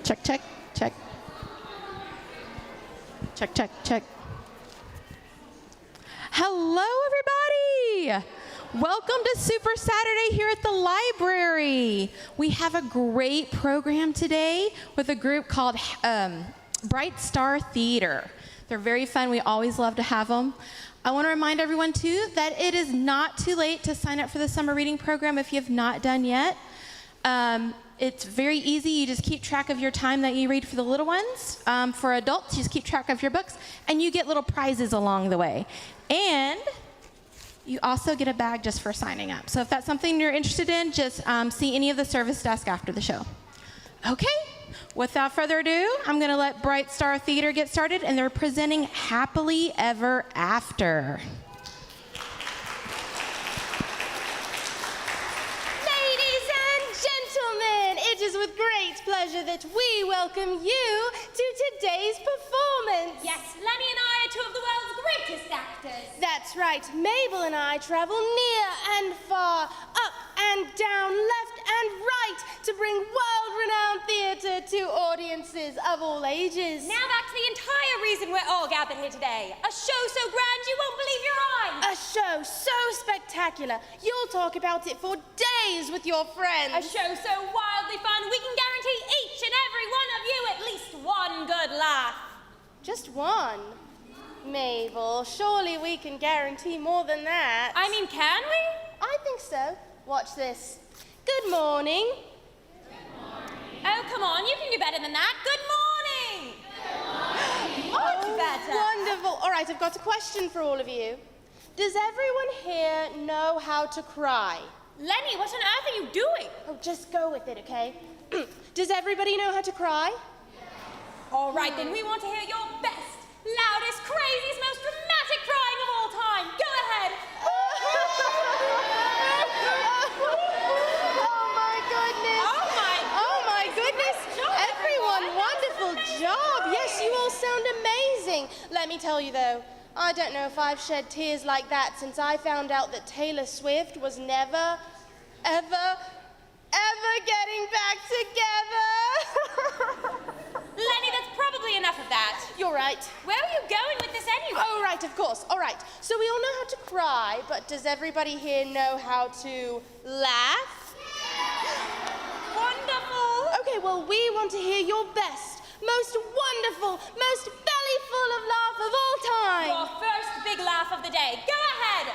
Check, check, check. Check, check, check. Hello, everybody. Welcome to Super Saturday here at the library. We have a great program today with a group called Bright Star Theater. They're very fun. We always love to have them. I want to remind everyone, too, that it is not too late to sign up for the summer reading program if you have not done yet. It's very easy. You just keep track of your time that you read for the little ones. For adults, you just keep track of your books, and you get little prizes along the way. And you also get a bag just for signing up. So if that's something you're interested in, just see any of the service desk after the show. Okay, without further ado, I'm going to let Bright Star Theater get started, and they're presenting Happily Ever After. It is with great pleasure that we welcome you to today's performance. Yes, Lenny and I are two of the world's greatest actors. That's right. Mabel and I travel near and far, up and down, left and right, to bring world-renowned theater to audiences of all ages. Now back to the entire reason we're all gathered here today. A show so grand you won't believe your eyes. A show so spectacular, you'll talk about it for days with your friends. A show so wildly fun, we can guarantee each and every one of you at least one good laugh. Just one? Mabel, surely we can guarantee more than that. I mean, can we? I think so. Watch this. Good morning. Good morning. Oh, come on, you can do better than that. Good morning. Good morning. Much better. Wonderful. All right, I've got a question for all of you. Does everyone here know how to cry? Lenny, what on earth are you doing? Oh, just go with it, okay? Does everybody know how to cry? Yes. All right, then we want to hear your best, loudest, craziest, most dramatic crying of all time. Go ahead. Everyone, wonderful job. Yes, you all sound amazing. Let me tell you, though, I don't know if I've shed tears like that since I found out that Taylor Swift was never, ever getting back together. Lenny, that's probably enough of that. You're right. Where are you going with this anyway? Oh, right, of course. All right. So we all know how to cry, but does everybody here know how to laugh? Wonderful. Okay, well, we want to hear your best, most wonderful, most belly-full of laugh of all time. Your first big laugh of the day. Go ahead.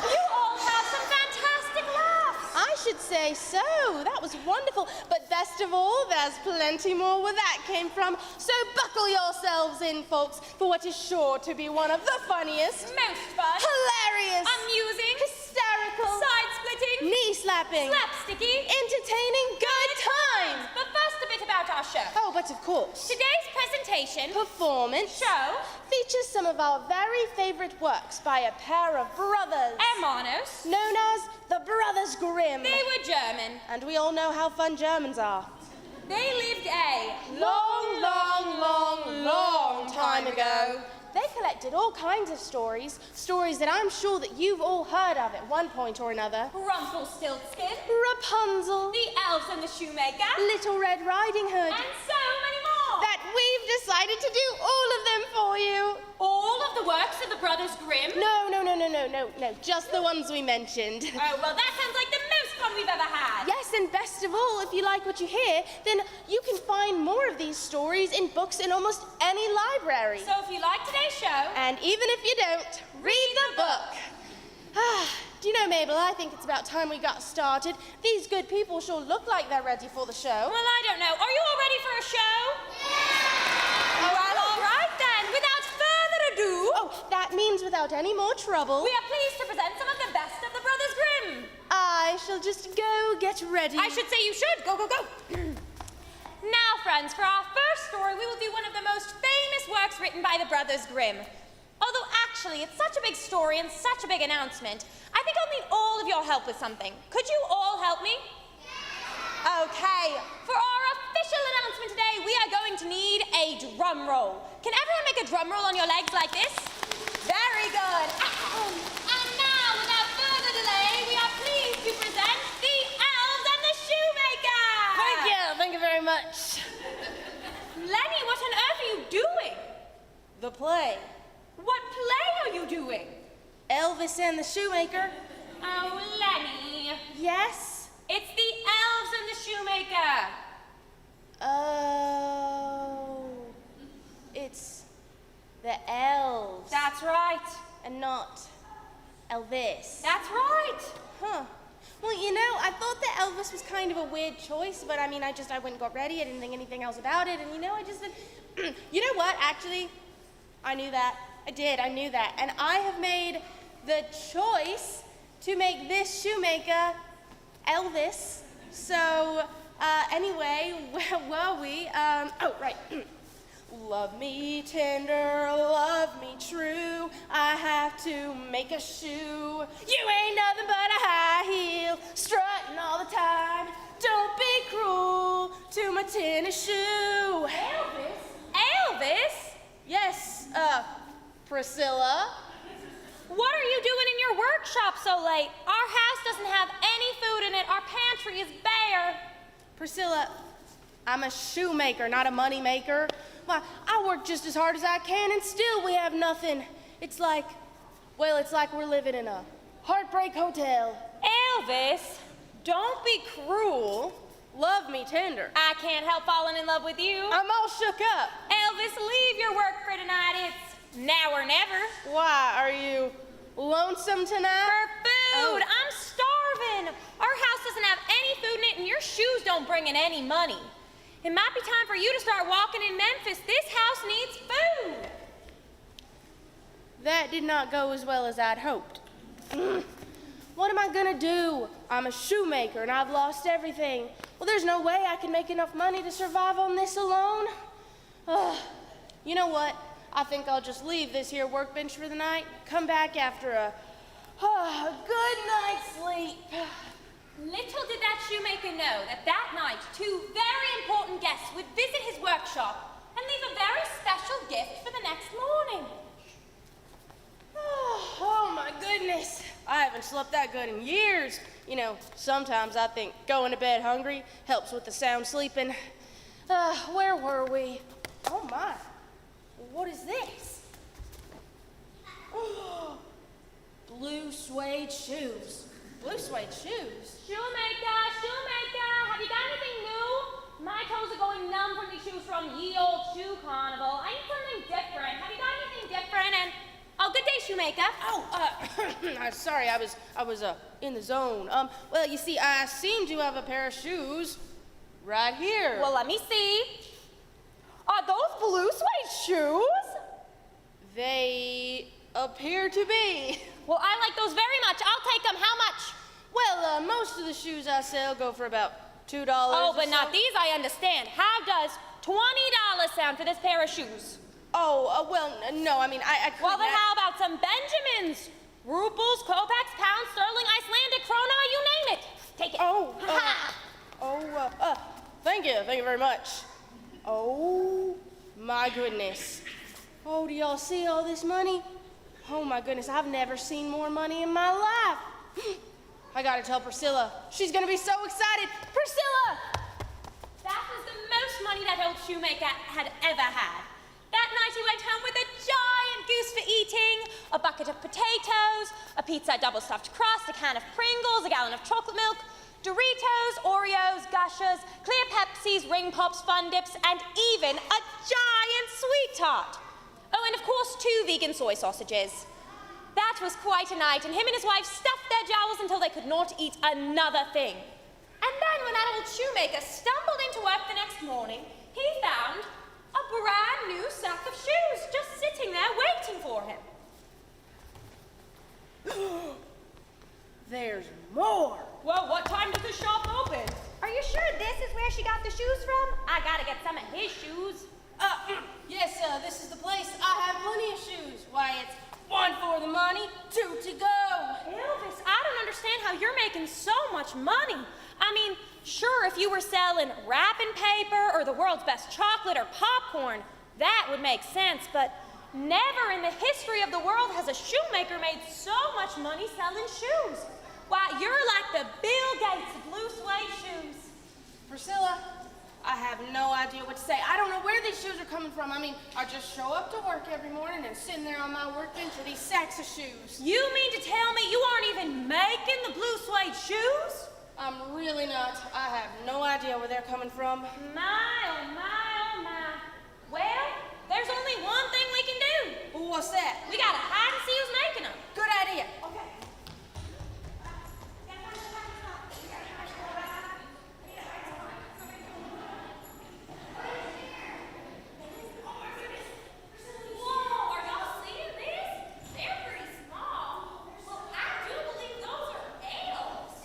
You all have some fantastic laughs. I should say so. That was wonderful. But best of all, there's plenty more where that came from. So buckle yourselves in, folks, for what is sure to be one of the funniest, most fun, hilarious, amusing, hysterical, side-splitting, knee-slapping, slapsticky, entertaining good times. But first, a bit about our show. Oh, but of course. Today's presentation, Performance show, features some of our very favorite works by a pair of brothers Hermanos. known as the Brothers Grimm. They were German. And we all know how fun Germans are. They lived a long time ago. They collected all kinds of stories that I'm sure that you've all heard of at one point or another. Rumpelstiltskin, Rapunzel, the elves and the shoemaker, Little Red Riding Hood. and so many more. That we've decided to do all of them for you. All of the works of the Brothers Grimm? No, just the ones we mentioned. Oh, well, that sounds like the most fun we've ever had. Yes, and best of all, if you like what you hear, then you can find more of these stories in books in almost any library. So if you like today's show, And even if you don't, read the book. Do you know, Mabel, I think it's about time we got started. These good people sure look like they're ready for the show. well, I don't know. Are you all ready for a show? Yeah! Well, all right then. Without further ado, Oh, that means without any more trouble, we are pleased to present some of the best of the Brothers Grimm. I shall just go get ready. I should say you should. Go, go, go. Now, friends, for our first story, we will do one of the most famous works written by the Brothers Grimm. Although, actually, it's such a big story and such a big announcement, I think I'll need all of your help with something. Could you all help me? Yeah. Okay. For our official announcement today, we are going to need a drum roll. Can everyone make a drum roll on your legs like this? Very good. And now, without further delay, we are pleased to present much. Lenny, what on earth are you doing? The play. What play are you doing? Elvis and the Shoemaker. Oh, Lenny. Yes? It's the elves and the shoemaker. Oh. It's the elves. That's right. And not Elvis. That's right. Huh. Well, you know, I thought that Elvis was kind of a weird choice, but I mean, I went and got ready. I didn't think anything else about it, and you know, I just said, you know what? Actually, I knew that. I did. I knew that. And I have made the choice to make this shoemaker Elvis. So, anyway, where were we? Oh, right. Love me tender, love me true. I have to make a shoe. You ain't nothing but a high heel, strutting all the time. Don't be cruel to my tennis shoe. Elvis? Elvis? Yes, Priscilla. What are you doing in your workshop so late? Our house doesn't have any food in it. Our pantry is bare. Priscilla, I'm a shoemaker, not a money maker. Why, I work just as hard as I can and still we have nothing. It's like we're living in a heartbreak hotel. Elvis, don't be cruel. Love me tender. I can't help falling in love with you. I'm all shook up. Elvis, leave your work for tonight. It's now or never. Why, are you lonesome tonight? For food. Oh. I'm starving. Our house doesn't have any food in it, and your shoes don't bring in any money. It might be time for you to start walking in Memphis. This house needs food. That did not go as well as I'd hoped. What am I gonna do? I'm a shoemaker and I've lost everything. Well, there's no way I can make enough money to survive on this alone. You know what? I think I'll just leave this here workbench for the night, come back after a good night's sleep. Little did that shoemaker know that that night 2 very important guests would visit his workshop and leave a very special gift for the next morning. Oh my goodness. I haven't slept that good in years. You know, sometimes I think going to bed hungry helps with the sound sleeping. Where were we? Oh my. What is this? Blue suede shoes. Blue suede shoes? Shoemaker, have you got anything new? My toes are going numb from these shoes from ye old shoe carnival. I need something different. Have you got anything different? And oh, good day, shoemaker. Oh, sorry, I was in the zone. Well, you see, I seem to have a pair of shoes right here. Well, let me see. Are those blue suede shoes? They appear to be. Well, I like those very much. I'll take them. How much? Well, most of the shoes I sell go for about $2. Oh, but or not so. these, I understand. How does $20 sound for this pair of shoes? Oh, well, no, I mean, I couldn't. Well, then how about some Benjamins? Rubles, kopecks, pounds, sterling, Icelandic, krona, you name it. Take it. Thank you very much. Oh, my goodness. Oh, do y'all see all this money? Oh, my goodness, I've never seen more money in my life. I gotta tell Priscilla. She's gonna be so excited. Priscilla! That was the most money that old shoemaker had ever had. That night he went home with a giant goose for eating, a bucket of potatoes, a pizza double-stuffed crust, a can of Pringles, a gallon of chocolate milk, Doritos, Oreos, Gushers, clear Pepsis, Ring Pops, Fun Dips, and even a giant sweet tart. Oh, and of course, 2 vegan soy sausages. That was quite a night, and him and his wife stuffed their jowls until they could not eat another thing. And then when that old shoemaker stumbled into work the next morning, he found a brand new sack of shoes just sitting there waiting for him. There's more. Well, what time does the shop open? Are you sure this is where she got the shoes from? I gotta get some of his shoes. Yes, this is the place. I have plenty of shoes. Why, it's 1 for the money, 2 to go. Elvis, I don't understand how you're making so much money. I mean, sure, if you were selling wrapping paper or the world's best chocolate or popcorn, that would make sense, but never in the history of the world has a shoemaker made so much money selling shoes. Why, you're like the Bill Gates of blue suede shoes. Priscilla, I have no idea what to say. I don't know where these shoes are coming from. I mean, I just show up to work every morning and sitting there on my workbench with these sacks of shoes. You mean to tell me you aren't even making the blue suede shoes? I'm really not. I have no idea where they're coming from. My, oh my, oh my. Well, there's only one thing we can do. Well, what's that? We gotta hide and see who's making them. Good idea. Okay. Whoa, are y'all seeing this? They're pretty small. Well, I do believe those are elves.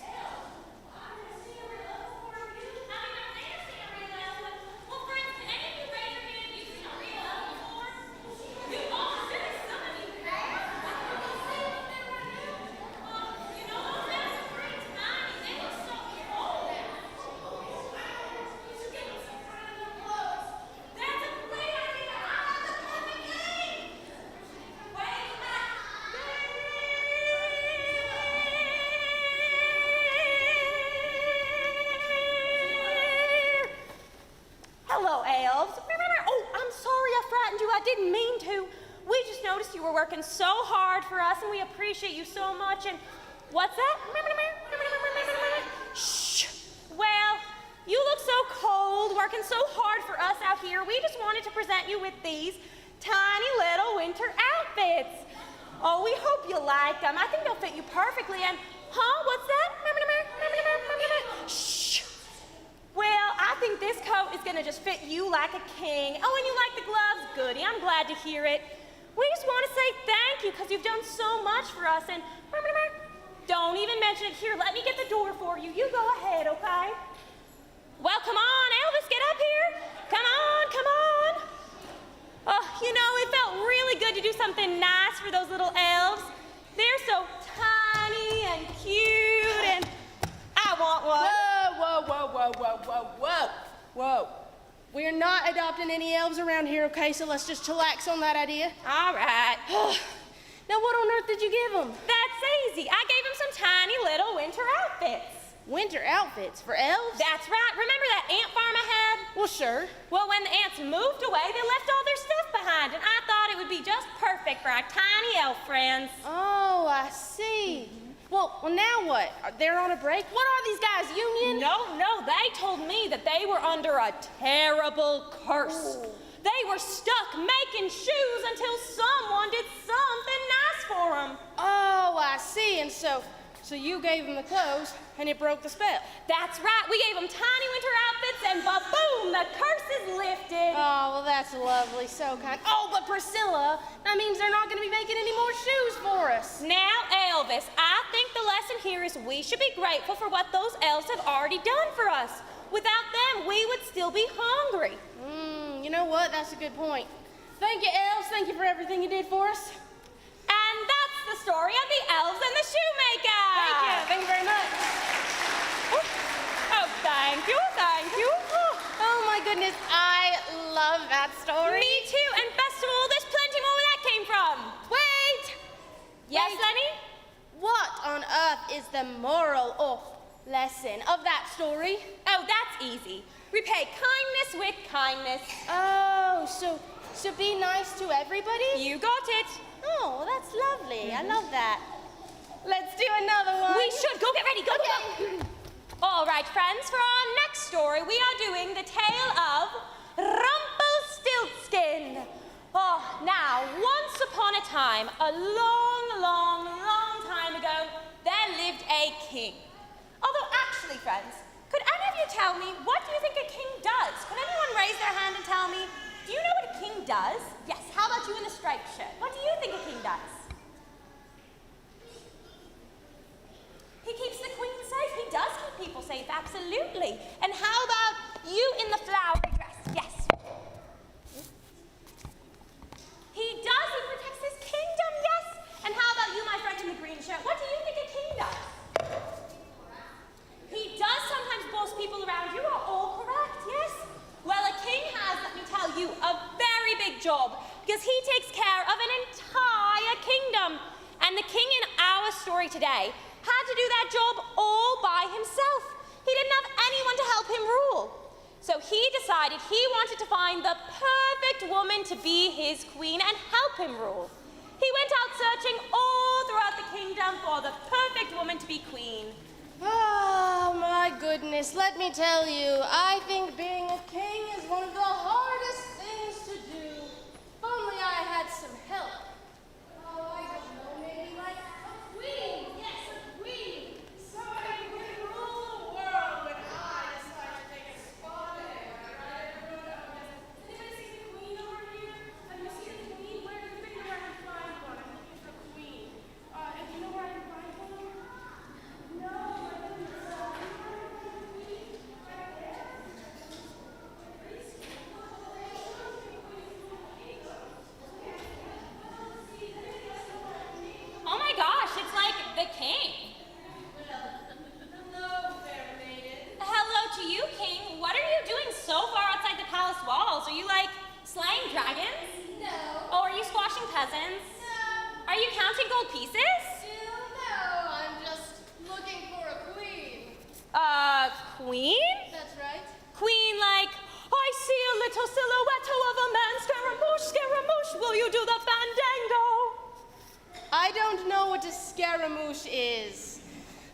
Well, friends, can any of you raise your hand if you've seen a real elf before? You all, really, some of you have. You know, those elves are pretty tiny. They look so cold. That's a great idea. I have the perfect game. Wait, Hello, elves. Oh, I'm sorry I frightened you. I didn't mean to. We just noticed you were working so hard for us, and we appreciate you so much. And what's that? Shh. Well, you look so cold, working so hard for us out here. We just wanted to present you with these tiny little winter outfits. Oh, we hope you like them. I think they'll fit you perfectly. And, what's that? Shh. Well, I think this coat is gonna just fit you like a king. Oh, and you like the gloves? Goody, I'm glad to hear it. We just want to say thank you because you've done so much for us. And don't even mention it here. Let me get the door for you. You go ahead, okay? Well, come on, Elvis, get up here. Come on, come on. Oh, you know, it felt really good to do something nice for those little elves. They're so tiny and cute, and I want one. Whoa. We're not adopting any elves around here, okay? So let's just chillax on that idea. All right. Now, what on earth did you give them? That's easy. I gave them some tiny little winter outfits. Winter outfits for elves? That's right. Remember that ant farm I had? Well, sure. Well, when the ants moved away, they left all their stuff behind, and I thought it would be just perfect for our tiny elf friends. Oh, I see. Well, now what? They're on a break? What are these guys, union? No, they told me that they were under a terrible curse. Ooh. They were stuck making shoes until someone did something nice for them. Oh, I see. And so you gave them the clothes, and it broke the spell. That's right. We gave them tiny winter outfits, and ba-boom, the curse is lifted. Oh, well, that's lovely. So kind. Oh, but Priscilla, that means they're not going to be making any more shoes for us. Now, Elvis, I think the lesson here is we should be grateful for what those elves have already done for us. Without them, we would still be hungry. You know what? That's a good point. Thank you, elves. Thank you for everything you did for us. And that's the story of the elves and the shoemaker. Thank you. Thank you very much. Oh, thank you. Oh, my goodness. I love that story. Me too. And best of all, there's plenty more where that came from. Wait. Yes, Wait. Lenny? What on earth is the moral or lesson of that story? Oh, that's easy. Repay kindness with kindness. Oh, so be nice to everybody? You got it. Oh, well, that's lovely. I love that. Let's do another one. We should. Go get ready. Go. All right, friends, for our next story, we are doing the tale of Rumpelstiltskin. Oh, now, once upon a time, a long time ago, there lived a king. Although, actually, friends, could any of you tell me, what do you think a king does? Could anyone raise their hand and tell me, do you know what a king does? Yes, how about you in the striped shirt? What do you think a king does? He keeps the queen safe. He does keep people safe, absolutely. And how about you in the flowery dress? Yes. He does. He protects his kingdom, yes. And how about you, my friend in the green shirt? What do you think a king does? He does sometimes boss people around. You are all correct, yes. Well, a king has, let me tell you, a very big job because he takes care of an entire kingdom. And the king in our story today had to do that job all by himself. He didn't have anyone to help him rule. So he decided he wanted to find the perfect woman to be his queen and help him rule. He went out searching all throughout the kingdom for the perfect woman to be queen. Oh, my goodness. Let me tell you, I think being a king is one of the hardest things to do. If only I had some help. Oh, I don't know, maybe like a queen. Yes, a queen. Somebody who can rule the world when I decide to take a spot in it. Right? Anybody see the queen over here? Have you seen the queen? Where do you think I can find one? I'm looking for a queen. And you know where I can find one? No, I don't think so. Oh my gosh, it's like the king. Hello, fair maiden. Hello to you, king. What are you doing so far outside the palace walls? Are you like slaying dragons? No. Oh, are you squashing peasants? No. Are you counting gold pieces? Still no. I'm just looking for a queen. Queen? That's right. Queen like, I see a little silhouette of a man, Scaramouche, Scaramouche, will you do the fandango? I don't know what a scaramouche is.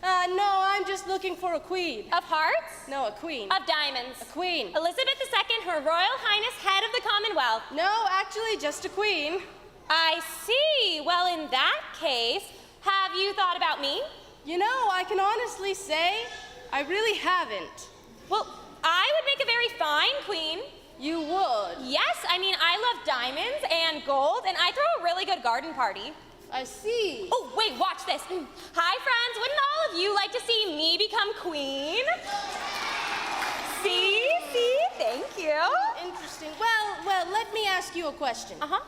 No, I'm just looking for a queen. Of hearts? No, a queen. Of diamonds. A queen. Elizabeth II, Her Royal Highness, head of the Commonwealth. No, actually, just a queen. I see. Well, in that case, have you thought about me? You know, I can honestly say I really haven't. Well, I would make a very fine queen. You would. Yes, I mean, I love diamonds and gold, and I throw a really good garden party. I see. Oh, wait, watch this. Hi, friends. Wouldn't all of you like to see me become queen? See? Thank you. Interesting. Well, let me ask you a question. Uh-huh.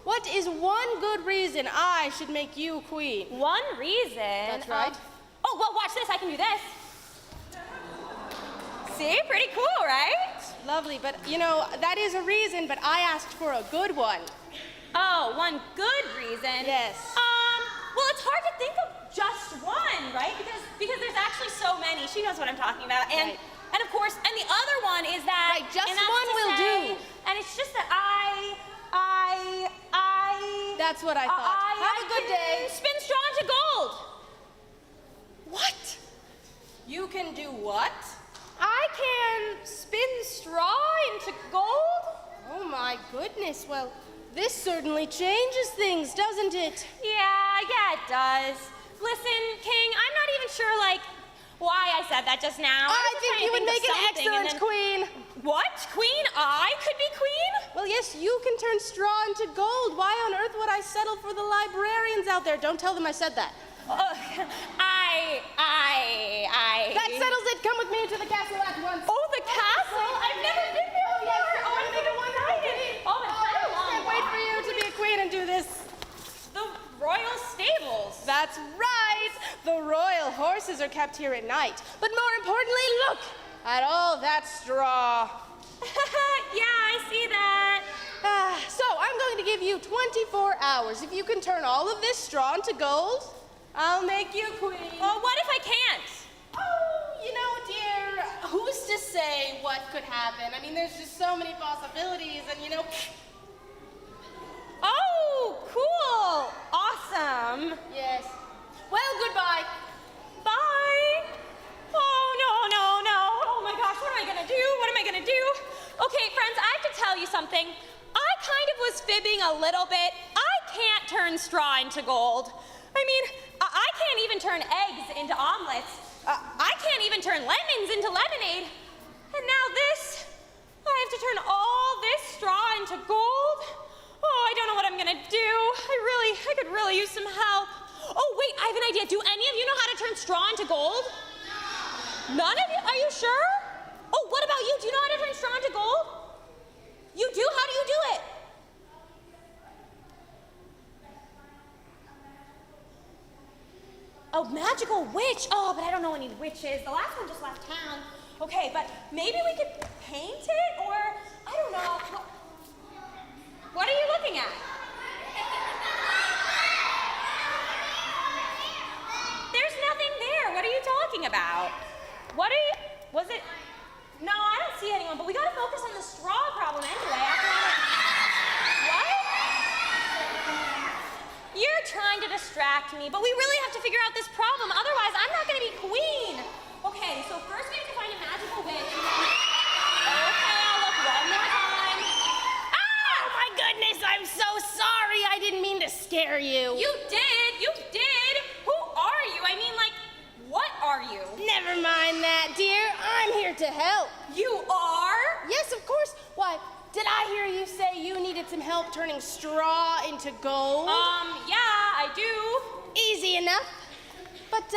What is one good reason I should make you queen? One reason. That's right. Oh, well, watch this. I can do this. See? Pretty cool, right? Lovely, but you know, that is a reason, but I asked for a good one. Oh, one good reason. Yes. Well, it's hard to think of just one, right? Because there's actually so many. She knows what I'm talking about. And Right. and of course, and the other one is that Right, just and that's one to will say- do. And it's just that I That's what I thought. Have a good can day. Spin straw into gold. What? You can do what? I can spin straw into gold. Oh my goodness. Well, this certainly changes things, doesn't it? Yeah, it does. Listen, King, I'm not even sure, like, why I said that just now. I was just think trying you to would of make an something, and excellent then- queen. What? Queen? I could be queen? Well, yes, you can turn straw into gold. Why on earth would I settle for the librarians out there? Don't tell them I said that. That settles it. Come with me to the castle at once. Oh, the castle? I've never been there Oh, yes, before. Oh, I'm it's so excited. Oh, it's kind of long. Can't wait for you to be a queen and do this. The royal stables. That's right. The royal horses are kept here at night. But more importantly, look at all that straw. Yeah, I see that. So I'm going to give you 24 hours. If you can turn all of this straw into gold, I'll make you queen. Well, what if I can't? Oh, you know, dear, who's to say what could happen? I mean, there's just so many possibilities, and you know. Oh, cool. Awesome. Yes. Well, goodbye. Bye. Oh, no. Oh my gosh, what am I gonna do? What am I gonna do? Okay, friends, I have to tell you something. I kind of was fibbing a little bit. I can't turn straw into gold. I mean, I can't even turn eggs into omelets. I can't even turn lemons into lemonade. And now this, I have to turn all this straw into gold. Oh, I don't know what I'm gonna do. I could really use some help. Oh, wait, I have an idea. Do any of you know how to turn straw into gold? None of you? Are you sure? Oh, what about you? Do you know how to turn straw into gold? You do? How do you do it? Oh, magical witch. Oh, but I don't know any witches. The last one just left town. Okay, but maybe we could paint it, or I don't know. What are you looking at? There's nothing there. What are you talking about? What are you, was it? No, I don't see anyone, but we gotta focus on the straw problem anyway. After all, what? You're trying to distract me, but we really have to figure out this problem. Otherwise, I'm not gonna be queen. Okay, so first we have to find a magical witch. Okay, I'll look one more time. Oh my goodness, I'm so sorry. I didn't mean to scare you. You did. Who are you? I mean, like, what are you? Never mind that, dear. I'm here to help. You are? Yes, of course. Why, did I hear you say you needed some help turning straw into gold? Yeah, I do. Easy enough. But,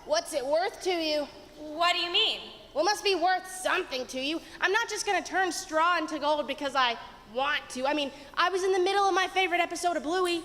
what's it worth to you? What do you mean? Well, it must be worth something to you. I'm not just gonna turn straw into gold because I want to. I mean, I was in the middle of my favorite episode of Bluey.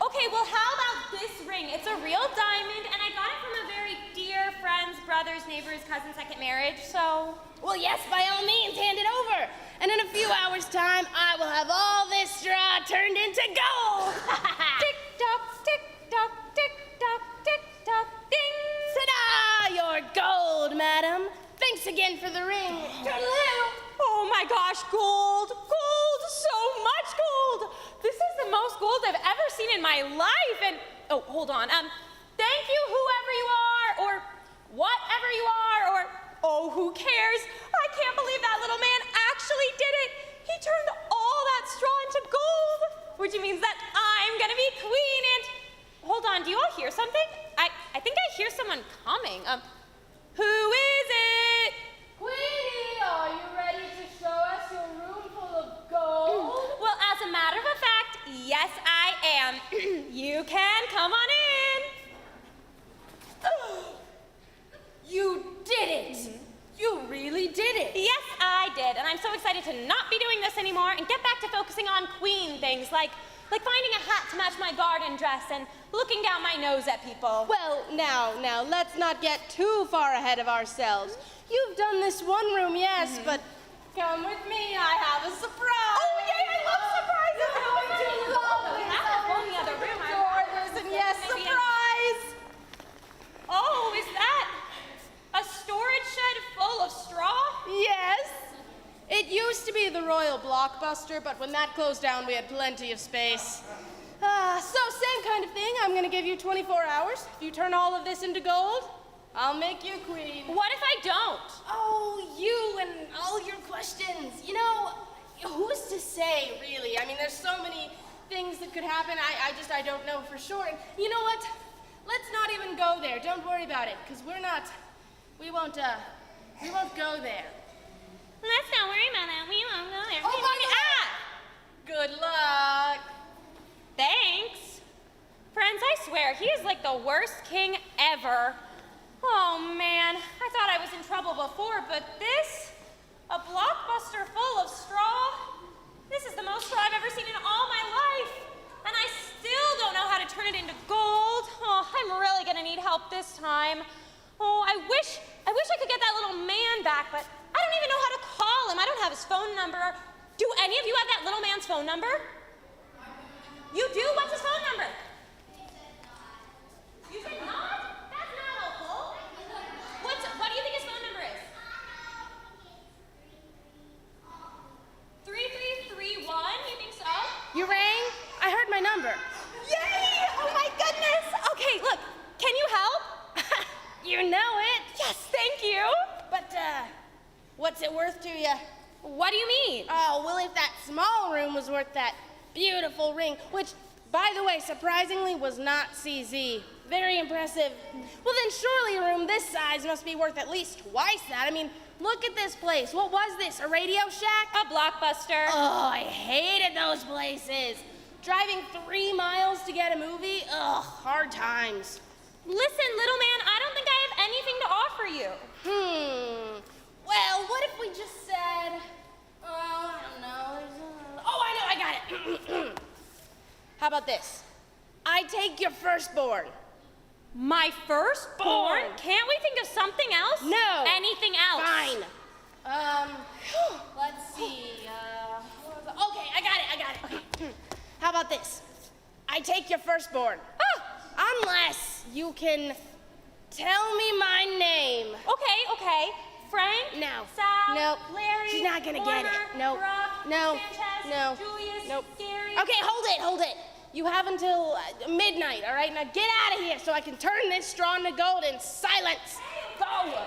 Okay, well, how about this ring? It's a real diamond, and I got it from a very dear friend's brother's neighbor's cousin's second marriage, so... Well, yes, by all means, hand it over. And in a few hours' time, I will have all this straw turned into gold. Tick-tock, tick-tock, tick-tock, tick-tock, ding! Ta-da! You're gold, madam. Thanks again for the ring. Toodaloo. Oh my gosh, gold! Gold! So much gold! This is the most gold I've ever seen in my life, and... Oh, hold on. Thank you, whoever you are, or whatever you are, or... Oh, who cares? I can't believe that little man actually did it! He turned all that straw into gold! Which means that I'm gonna be queen, and... Hold on, do you all hear something? I think I hear someone coming. Who is it? Queenie, are you ready to show us your room full of gold? Well, as a matter of fact, yes, I am. You can come on in. You did it! You really did it! Yes, I did, and I'm so excited to not be doing this anymore and get back to focusing on queen things like finding a hat to match my garden dress and looking down my nose at people. Well, now, let's not get too far ahead of ourselves. You've done this one room, yes, but come with me, I have a surprise! Oh, yay, I love surprises! You're going to love We it. have that one in the other room. And yes, Maybe surprise! Oh, is that a storage shed full of straw? Yes. It used to be the Royal Blockbuster, but when that closed down, we had plenty of space. So same kind of thing. I'm gonna give you 24 hours. If you turn all of this into gold, I'll make you queen. What if I don't? Oh, you and all your questions. You know, who's to say, really? I mean, there's so many things that could happen. I don't know for sure. And you know what? Let's not even go there. Don't worry about it, because we won't go there. Let's not worry about that. We won't go there. Oh, by the way. Good luck. Thanks. Friends, I swear, he is like the worst king ever. Oh, man. I thought I was in trouble before, but this? A blockbuster full of straw? This is the most straw I've ever seen in all my life. And I still don't know how to turn it into gold. Oh, I'm really gonna need help this time. Oh, I wish I could get that little man back, but I don't even know how to call him. I don't have his phone number. Do any of you have that little man's phone number? You do? What's his phone number? You said not? That's not helpful. What do you think his phone number is? 3331? You think so? You rang? I heard my number. Yay! Oh my goodness! Okay, look, can you help? You know it. Yes, thank you. But, what's it worth to you? What do you mean? Oh, well, if that small room was worth that beautiful ring, which, by the way, surprisingly was not CZ. Very impressive. Well, then surely a room this size must be worth at least twice that. I mean, look at this place. What was this, a Radio Shack? A Blockbuster. Oh, I hated those places. Driving 3 miles to get a movie? Ugh, hard times. Listen, little man, I don't think I have anything to offer you. Well, what if we just said, I don't know. I got it. How about this? I take your firstborn. My firstborn? Born. Can't we think of something else? No. Anything else? Fine. Let's see. Okay, I got it. How about this? I take your firstborn. Unless you can tell me my name. Okay. Frank, No. Sal, Nope. Larry, She's not gonna get it. Warner, Nope. Brock, No. Sanchez, No. Julius, Nope. Gary. Okay, hold it. You have until midnight, all right? Now get out of here so I can turn this straw into gold in silence. Go.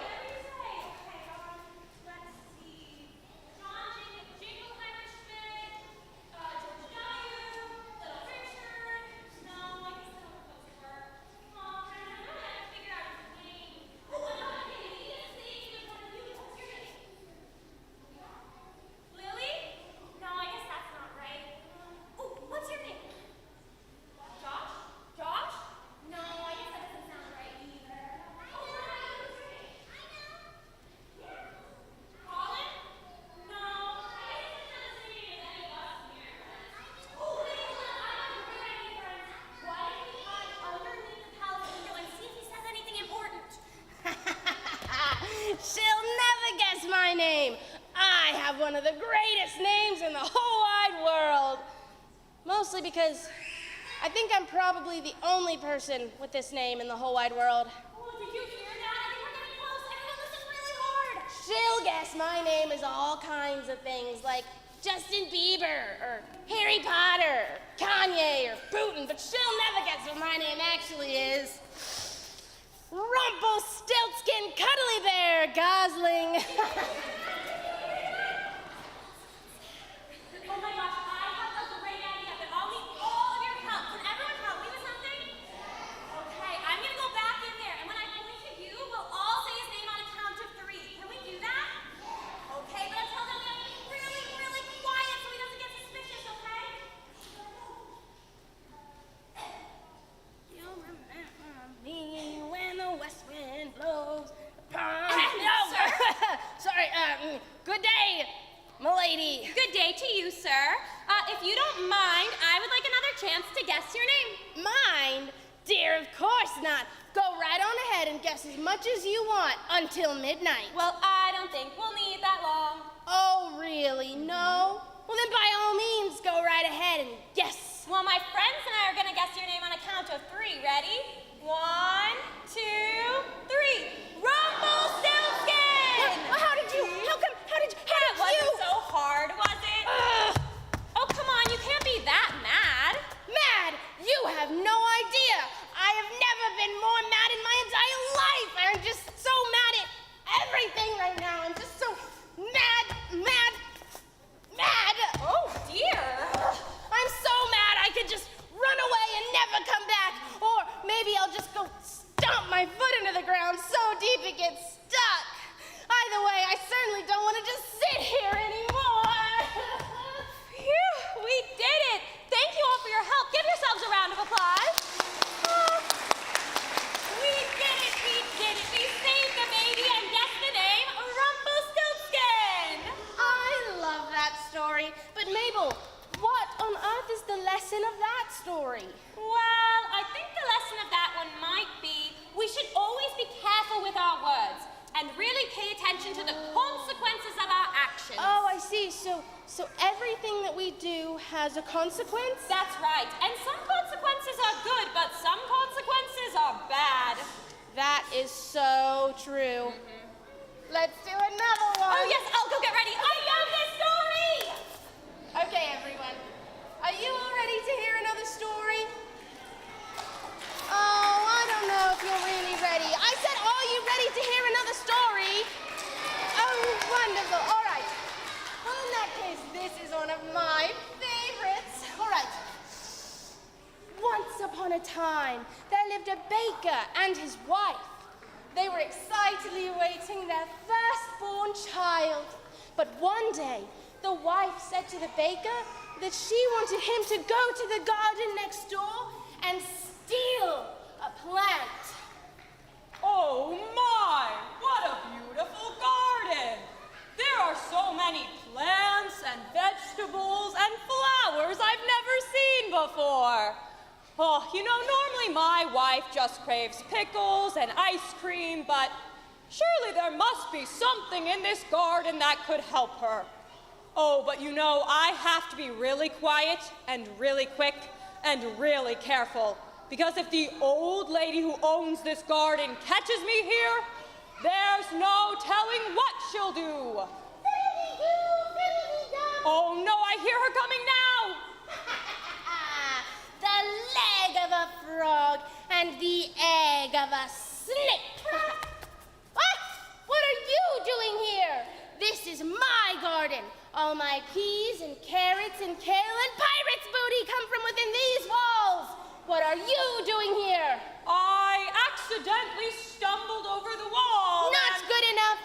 She'll never guess my name. I have one of the greatest names in the whole wide world. Mostly because I think I'm probably the only person with this name in the whole wide world. Oh, did you hear that? I think we're getting close. Everyone listen really hard. She'll guess my name is all kinds of things like Justin Bieber or Harry Potter, or Kanye or Putin, but she'll never guess what my name actually is. Rumpelstiltskin Cuddly Bear Gosling. Oh my gosh, I have a great idea, but I'll need all of your help. Can everyone help me with something? Okay, I'm gonna go back in there, and when I point to you, we'll all say his name on a count of 3. Can we do that? Okay, but until then, we have to be really, really quiet so he doesn't get suspicious, okay? You'll remember me when the west wind blows. Sir? Sorry, good day, m'lady. Good day to you, sir. If you don't mind, I would like another chance to guess your name. Mind? Dear, of course not. Go right on ahead and guess as much as you want until midnight. Well, I don't think we'll need that long. Oh, really? No? Well, then by all means, go right ahead and guess. Well, my friends and I are gonna guess your name on a count of 3. Ready? 1, 2, 3. Rumpelstiltskin! How did you? It wasn't so hard, was it? Oh, come on, you can't be that mad. Mad? You have no idea. I have never been more mad in my entire life. I'm just so mad at everything right now. I'm just so mad. Oh, dear. I'm so mad I could just run away and never come back. Or maybe I'll just go stomp my foot into the ground so deep it gets stuck. Either way, I certainly don't want to just sit here anymore. Phew, we did it. Thank you all for your help. Give yourselves a round of applause. Oh, we did it. We saved the baby and guessed the name, Rumpelstiltskin. I love that story. But Mabel, what on earth is the lesson of that story? Well, I think the lesson of that one might be we should always be careful with our words and really pay attention to the consequences of our actions. Oh, I see. So everything that we do has a consequence? That's right. And some consequences are good, but some consequences are bad. That is so true. Let's do another one. Oh, yes, I'll go get ready. I love this story! Okay, everyone. Are you all ready to hear another story? Oh, I don't know if you're really ready. I said, are you ready to hear another story? Oh, wonderful. All right. Well, in that case, this is one of my favorites. All right. Once upon a time, there lived a baker and his wife. They were excitedly awaiting their firstborn child. But one day, the wife said to the baker that she wanted him to go to the garden next door and steal a plant. Oh my, what a beautiful garden! There are so many plants and vegetables and flowers I've never seen before. Oh, you know, normally my wife just craves pickles and ice cream, but surely there must be something in this garden that could help her. Oh, but you know, I have to be really quiet and really quick and really careful, because if the old lady who owns this garden catches me here, there's no she'll do. Fiddly-doo, fiddly-dum. Oh no, I hear her coming now. The leg of a frog and the egg of a snake. What are you doing here? This is my garden. All my peas and carrots and kale and pirate's booty come from within these walls. What are you doing here? I accidentally stumbled over the wall. Not good enough.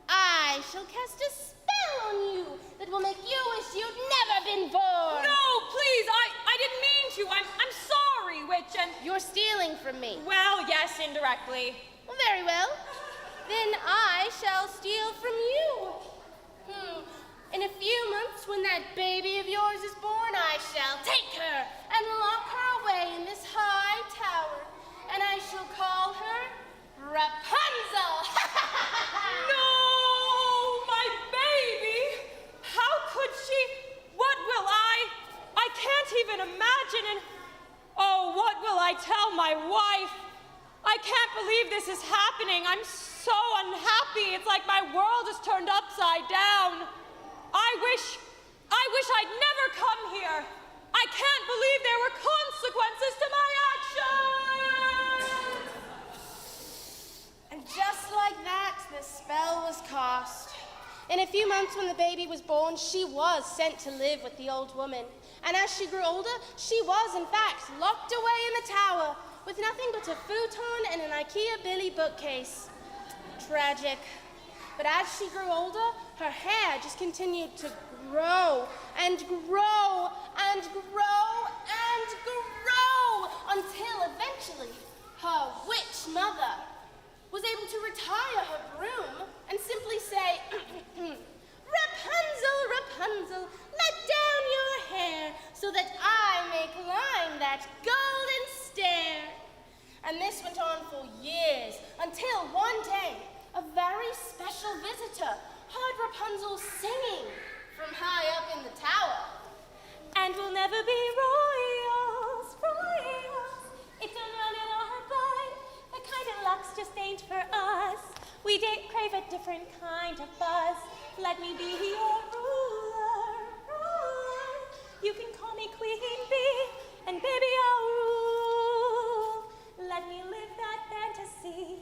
I shall cast a spell on you that will make you wish you'd never been born. No, please, I didn't mean to. I'm sorry, witch, and... You're stealing from me. Well, yes, indirectly. Well, very well. Then I shall steal from you. In a few months, when that baby of yours is born, I shall take her and lock her away in this high tower. And I shall call her Rapunzel. No, my baby! How could she? What will I can't even imagine, and oh, what will I tell my wife? I can't believe this is happening. I'm so unhappy. It's like my world is turned upside down. I wish I'd never come here. I can't believe there were consequences to my actions. And just like that, the spell was cast. In a few months, when the baby was born, she was sent to live with the old woman. And as she grew older, she was, in fact, locked away in the tower with nothing but a futon and an IKEA Billy bookcase. Tragic. But as she grew older, her hair just continued to grow and grow and grow and grow until eventually her witch mother was able to retire her broom and simply say, Rapunzel, Rapunzel, let down your hair so that I may climb that golden stair. And this went on for years until one day a very special visitor heard Rapunzel singing from high up in the tower. And we'll never be royals, royals. It don't run in our blood. The kind of luck's just ain't for us. We crave a different kind of buzz. Let me be your ruler, ruler. You can call me Queen Bee, and baby I'll rule. Let me live that fantasy.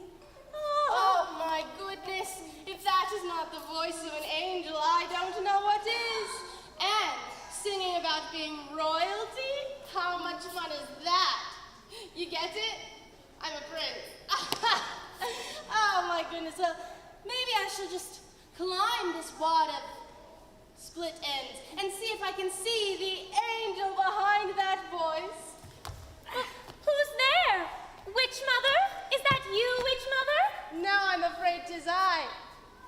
Oh my goodness, if that is not the voice of an angel, I don't know what is. And singing about being royalty, how much fun is that? You get it? I'm a prince. Oh my goodness, well, maybe I shall just climb this wad of split ends and see if I can see the angel behind that voice. Who's there? Witch Mother? Is that you, Witch Mother? No, I'm afraid 'tis I,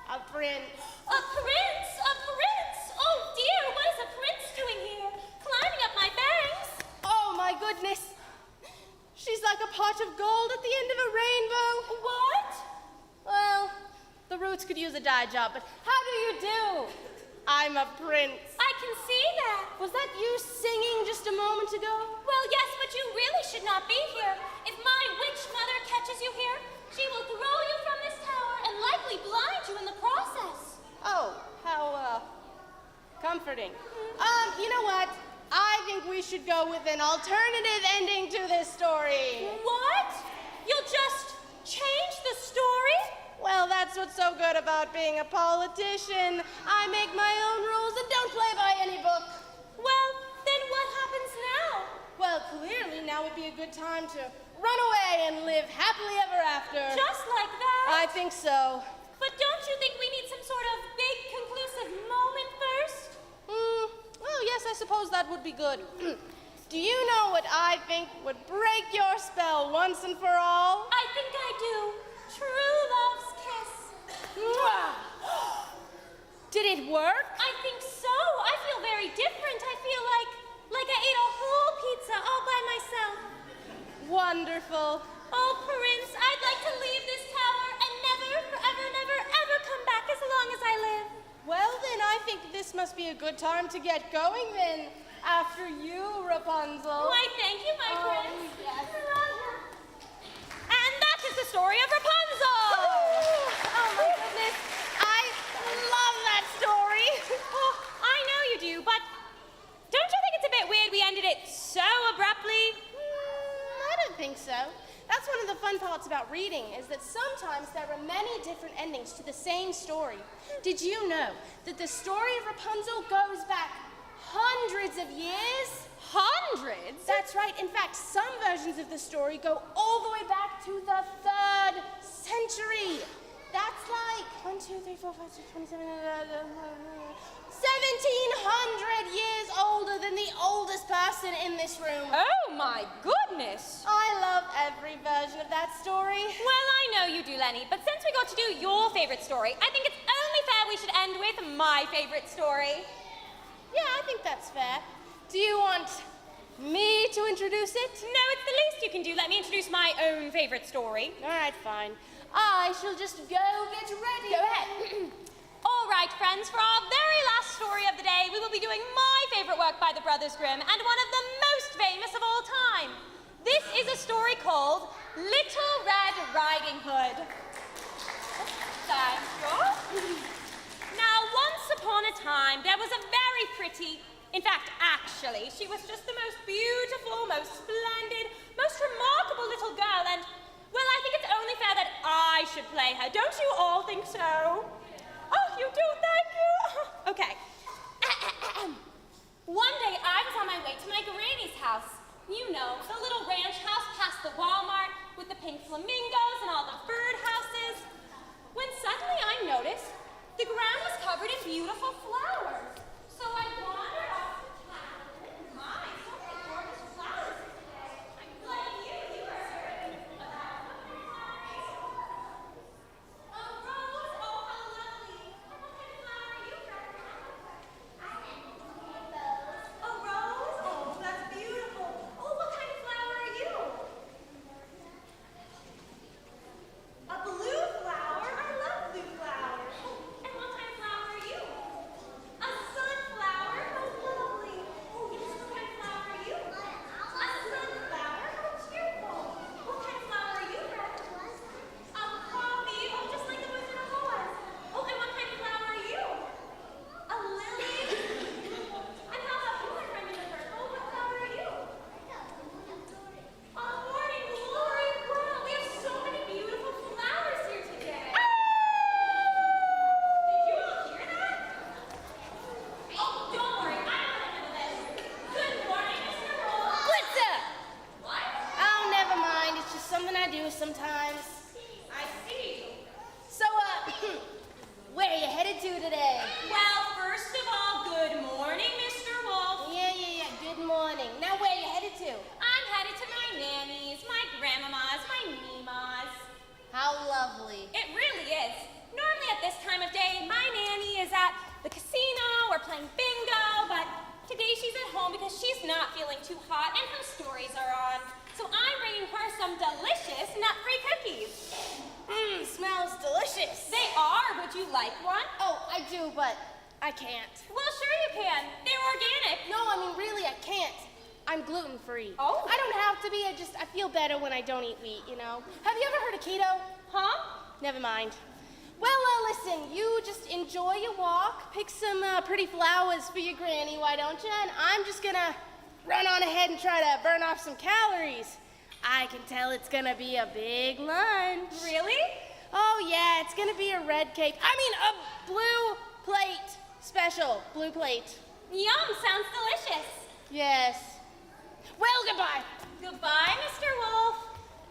a prince. A prince? A prince? Oh dear, what is a prince doing here? Climbing up my bangs? Oh my goodness. She's like a pot of gold at the end of a rainbow. What? Well, the roots could use a dye job, but how do you do? I'm a prince. I can see that. Was that you singing just a moment ago? Well, yes, but you really should not be here. If my witch mother catches you here, she will throw you from this tower and likely blind you in the process. Oh, how, comforting. You know what? I think we should go with an alternative ending to this story. What? You'll just change the story? Well, that's what's so good about being a politician. I make my own rules and don't play by any book. Well, then what happens now? Well, clearly now would be a good time to run away and live happily ever after. Just like that? I think so. But don't you think we need some sort of big conclusive moment first? Well, yes, I suppose that would be good. Do you know what I think would break your spell once and for all? I think I do. True love's kiss. Did it work? I think so. I feel very different. I feel like I ate a whole pizza all by myself. Wonderful. Oh, Prince, I'd like to leave this tower and never, forever, never, ever come back as long as I live. Well, then I think this must be a good time to get going then. After you, Rapunzel. Why, thank you, my prince. Yes. And that is the story of Rapunzel. Oh my goodness. I is that sometimes there are many different endings to the same story. Did you know that the story of Rapunzel goes back hundreds of years? Hundreds? That's right. In fact, some versions of the story go all the way back to the 3rd century. That's like 1, 2, 3, 4, 5, 6, 27, 1700 years older than the oldest person in this room. Oh my goodness. I love every version of that story. Well, I know you do, Lenny, but since we got to do your favorite story, I think it's only fair we should end with my favorite story. Yeah, I think that's fair. Do you want me to introduce it? No, it's the least you can do. Let me introduce my own favorite story. All right, fine. I shall just go get ready. Go ahead. All right, friends, for our very last story of the day, we will be doing my favorite work by the Brothers Grimm and one of the most famous of all time. This is a story called Little Red Riding Hood. Thank you. Now, once upon a time, there was a very pretty, in fact, actually, she was just the most beautiful, most splendid, most remarkable little girl, and, well, I think it's only fair that I should play her. Don't you all think so? Oh, you do? Thank you. Okay. One day, I was on my way to my granny's house. You know, the little ranch house past the Walmart with the pink flamingos and all the birdhouses. When suddenly I noticed the ground was covered in beautiful flowers. So I wandered off the path. My, so many gorgeous flowers today. I'm glad you are here. A rose, oh, how lovely. And what kind of flower are you, Grandma? A rose? Oh, that's beautiful. Oh, what kind of flower are you? A blue flower? I love blue flowers. Oh, and what kind of flower are you? A sunflower? How lovely. Oh, yes, what kind of flower are you? A sunflower? How cheerful. What kind of flower are you, Grandma? A poppy? Oh, just like the Wizard of Oz. Oh, and what kind of flower are you? A lily? And how about you, my friend Jennifer? Oh, what flower are you? A morning glory. Wow, we have so many beautiful flowers here today. Did you all hear that? Oh, don't worry. I know how to handle this. Good morning, Mr. Roll. Blitzer! What? Oh, never mind. It's just something I do sometimes. I see. So, where are you headed to today? Well, first of all, good morning, Mr. Wolf. Yeah. Good morning. Now, where are you headed to? I'm headed to my nannies, my grandmamas, my memas. How lovely. It really is. Normally at this time of day, my nanny is at the casino or playing bingo, but today she's at home because she's not feeling too hot and her stories are on. So I'm bringing her some delicious nut-free cookies. Smells delicious. They are. Would you like one? Oh, I do, but I can't. Well, sure you can. They're organic. No, I mean, really, I can't. I'm gluten-free. Oh. I don't have to be. I feel better when I don't eat wheat, you know? Have you ever heard of keto? Huh? Never mind. Well, listen, you just enjoy your walk, pick some pretty flowers for your granny, why don't you? And I'm just gonna run on ahead and try to burn off some calories. I can tell it's gonna be a big lunch. Really? Oh, yeah, it's gonna be a red cake. I mean, a blue plate special. Blue plate. Yum, sounds delicious. Yes. Well, goodbye. Goodbye, Mr. Wolf.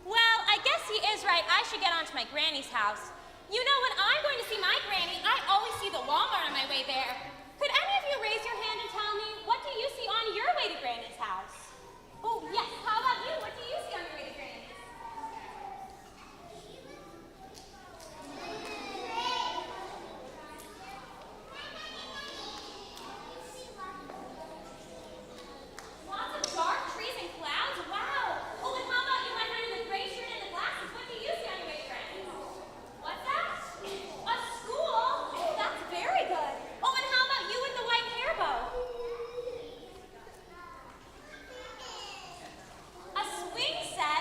Well, I guess he is right. I should get on to my granny's house. You know, when I'm going to see my granny, I always see the Walmart on my way there. Could any of you raise your hand and tell me, what do you see on your way to Granny's house? Oh, yes. How about you? What do you see on your way to Granny's? Lots of dark trees and clouds. Wow. Oh, and how about you, my friend in the gray shirt and the glasses? What do you see on your way to Granny's? What's that? A school? Oh, that's very good. Oh, and how about you with the white hair bow? A swing set?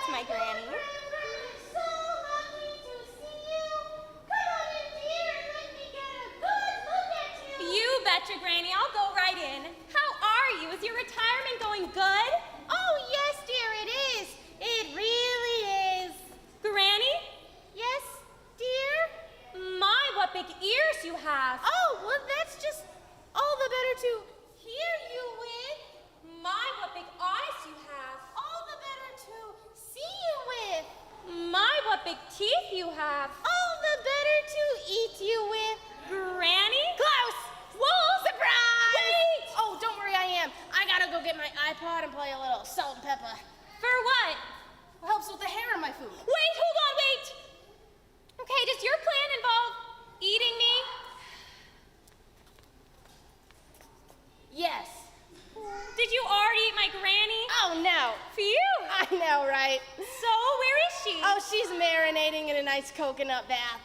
That's my granny. So lucky to see you. Come on in here and let me get a good look at you. You betcha, Granny. I'll go right in. How are you? Is your retirement going good? Oh, yes, dear, it is. It really is. Granny? Yes, dear? My, what big ears you have. Oh, well, that's just all the better to hear you with. My, what big eyes you have. All the better to see you with. My, what big teeth you have. All the better to eat you with. Granny? Close! Wolf! Surprise! Wait! Oh, don't worry, I am. I gotta go get my iPod and play a little salt and pepper. For what? Helps with the hair in my food. Wait, hold on, wait! Okay, does your plan involve eating me? Yes. Did you already eat my granny? Oh, no. Phew! I know, right? So, where is she? Oh, she's marinating in a nice coconut bath.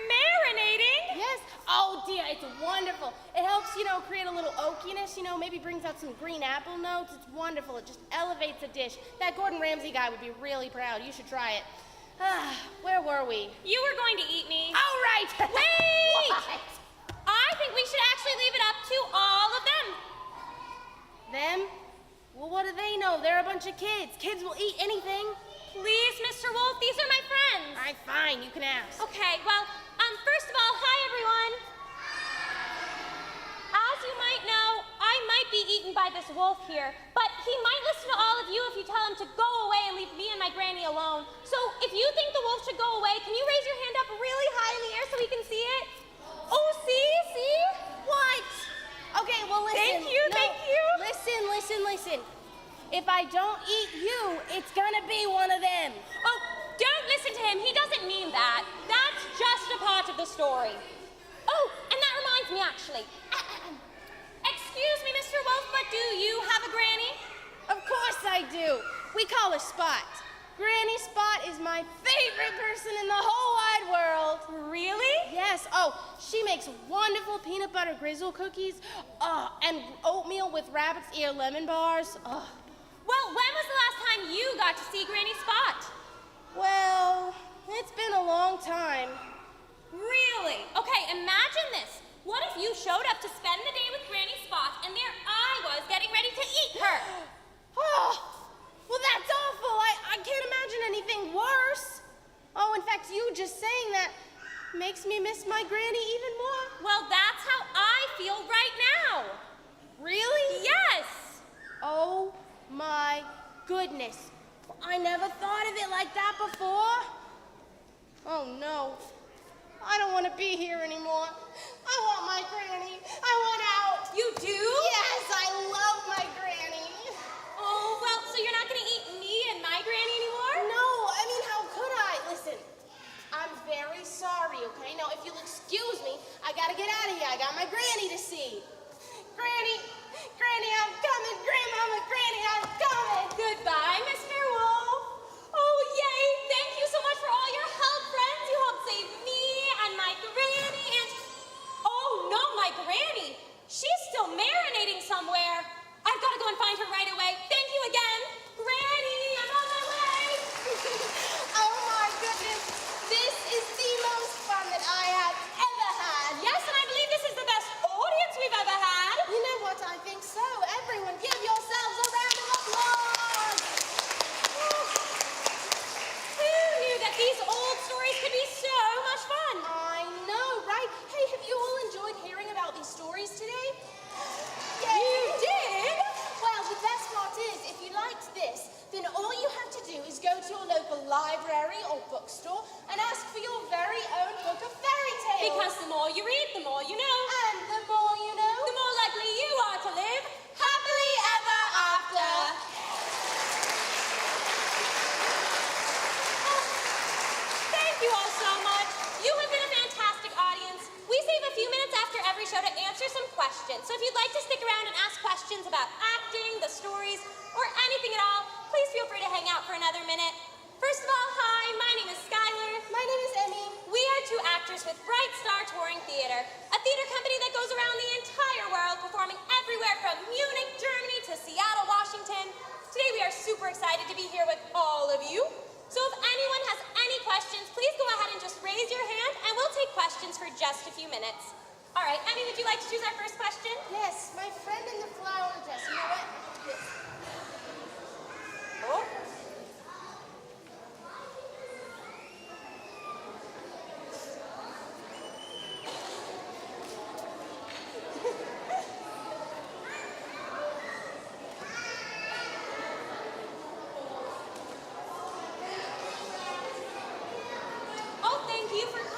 Marinating? Yes. Oh, dear, it's wonderful. It helps, create a little oakiness, maybe brings out some green apple notes. It's wonderful. It just elevates a dish. That Gordon Ramsay guy would be really proud. You should try it. Where were we? You were going to eat me. Oh, right. Wait! What? I think we should actually leave it up to all of them. Them? Well, what do they know? They're a bunch of kids. Kids will eat anything. Please, Mr. Wolf, these are my friends. All right, fine. You can ask. Okay, well, first of all, hi, everyone. As you might know, I might be eaten by this wolf here, but he might listen to all of you if you tell him to go away and leave me and my granny alone. So if you think the wolf should go away, can you raise your hand up really high in the air so we can see it? Oh, see? What? Okay, well, listen. Thank you, thank you. Listen. If I don't eat you, it's gonna be one of them. Oh, don't listen to him. He doesn't mean that. That's just a part of the story. Oh, and that reminds me, actually. Excuse me, Mr. Wolf, but do you have a granny? Of course I do. We call her Spot. Granny Spot is my favorite person in the whole wide world. Really? Yes. Oh, she makes wonderful peanut butter grizzle cookies. And oatmeal with rabbit's ear lemon bars. Well, when was the last time you got to see Granny Spot? Well, it's been a long time. Really? Okay, imagine this. What if you showed up to spend the day with Granny Spot and there I was getting ready to eat her? Oh, well, that's awful. I can't imagine anything worse. Oh, in fact, you just saying that makes me miss my granny even more. Well, that's how I feel right now. Really? Yes. Oh, my goodness. I never thought of it like that before. Oh, no. I don't want to be here anymore. I want my granny. I want out. You do? Yes, I love my granny. Oh, well, so you're not going to eat me and my granny anymore? No, I mean, how could I? Listen, I'm very sorry, okay? Now, if you'll excuse me, I gotta get out of here. I got my granny to see. Granny, I'm coming. Grandmama, Granny, I'm coming. Goodbye, Mr. Wolf. Oh, yay. Thank you so much for all your help, friends. You helped save me and my granny and... Oh, no, my granny. She's still marinating somewhere. I've got to go and find her right away. Thank you again. Granny, I'm on my way. Oh, my goodness. This is the most fun that I have ever had. Yes, and I believe this is the best audience we've ever had. You know what? I think so. Everyone, give yourselves a round of applause. Who knew that these old stories could be so much fun? I know, right? Hey, have you all enjoyed hearing about these stories today? You did? Well, the best part is, if you liked this, then all you have to do is go to your local library or bookstore and ask for your very own book of fairy tales. Because the more you read, the more you know. And the more you know, The more likely you are to live. happily ever after. Thank you all so much. You have been a fantastic audience. We save a few minutes after every show to answer some questions. So if you'd like to stick around and ask questions about acting, the stories, or anything at all, please feel free to hang out for another minute. First of all, hi, my name is Skylar. My name is Emmy. We are two actors with Bright Star Touring Theater, a theater company that goes around the entire world, performing everywhere from Munich, Germany to Seattle, Washington. Today we are super excited to be here with all of All right, Emmy, would you like to choose our first question? Yes, my friend in the flower dress. You know what? Yes. Oh. Oh, thank you for